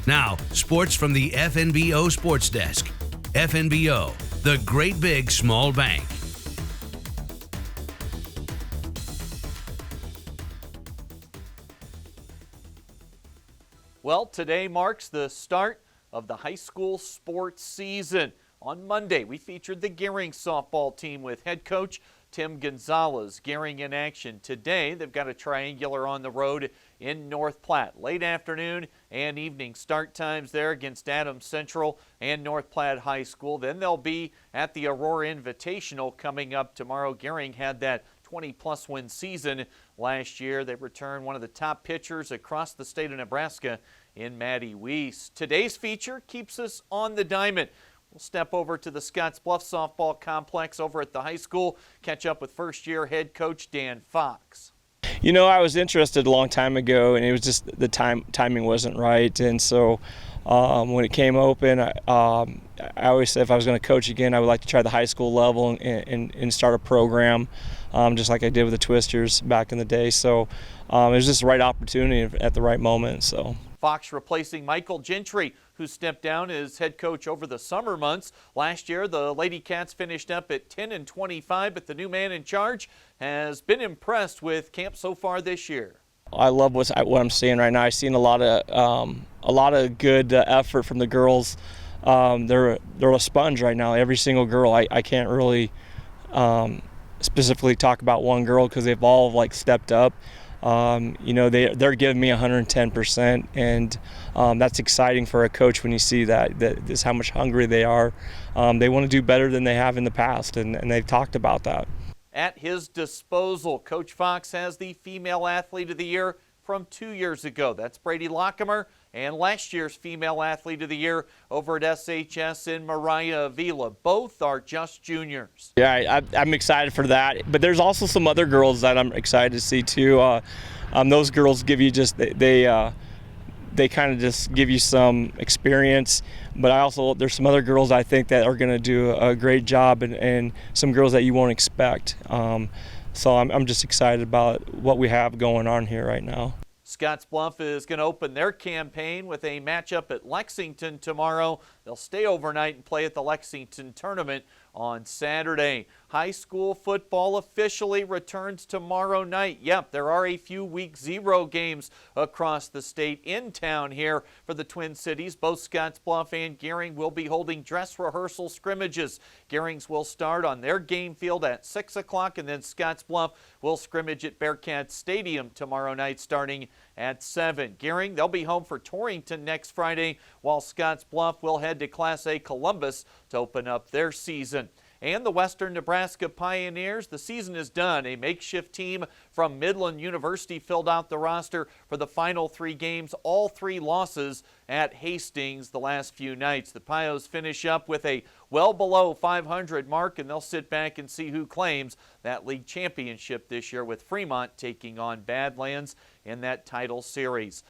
Now, sports from the FNBO Sports Desk. FNBO, the great big small bank. Well, today marks the start of the high school sports season. On Monday, we featured the Gering softball team with head coach Tim Gonzalez. Gering in action today. They've got a triangular on the road in North Platte. Late afternoon and evening start times there against Adams Central and North Platte High School. Then they'll be at the Aurora Invitational coming up tomorrow. Gering had that 20-plus win season last year. They returned one of the top pitchers across the state of Nebraska in Maddie Weiss. Today's feature keeps us on the diamond. We'll step over to the Scottsbluff Softball Complex over at the high school, catch up with first-year head coach Dan Fox. You know, I was interested a long time ago, and it was just the timing wasn't right. And so when it came open, I always said if I was going to coach again, I would like to try the high school level and start a program, just like I did with the Twisters back in the day. So it was just the right opportunity at the right moment. So Fox replacing Michael Gentry, who stepped down as head coach over the summer months. Last year, the Lady Cats finished up at 10-25, but the new man in charge has been impressed with camp so far this year. I love what I'm seeing right now. I've seen a lot of good effort from the girls. They're a sponge right now. Every single girl. I can't really specifically talk about one girl because they've all stepped up. You know, they're giving me 110%, and that's exciting for a coach when you see that is how much hungry they are. They want to do better than they have in the past, and they've talked about that. At his disposal, Coach Fox has the Female Athlete of the Year from 2 years ago. That's Brady Lockemer, and last year's Female Athlete of the Year over at SHS in Mariah Avila. Both are just juniors. Yeah, I'm excited for that. But there's also some other girls that I'm excited to see too. Those girls give you they kind of just give you some experience. But there's some other girls I think that are going to do a great job, and some girls that you won't expect. So I'm just excited about what we have going on here right now. Scottsbluff is going to open their campaign with a matchup at Lexington tomorrow. They'll stay overnight and play at the Lexington tournament on Saturday. High school football officially returns tomorrow night. Yep, there are a few week zero games across the state. In town here for the Twin Cities, both Scottsbluff and Gering will be holding dress rehearsal scrimmages. Gering's will start on their game field at 6 o'clock, and then Scottsbluff will scrimmage at Bearcat Stadium tomorrow night starting at 7. Gering, they'll be home for Torrington next Friday, while Scottsbluff will head to Class A Columbus to open up their season. And the Western Nebraska Pioneers, the season is done. A makeshift team from Midland University filled out the roster for the final 3 games, all 3 losses at Hastings the last few nights. The Pios finish up with a well below 500 mark, and they'll sit back and see who claims that league championship this year, with Fremont taking on Badlands in that title series.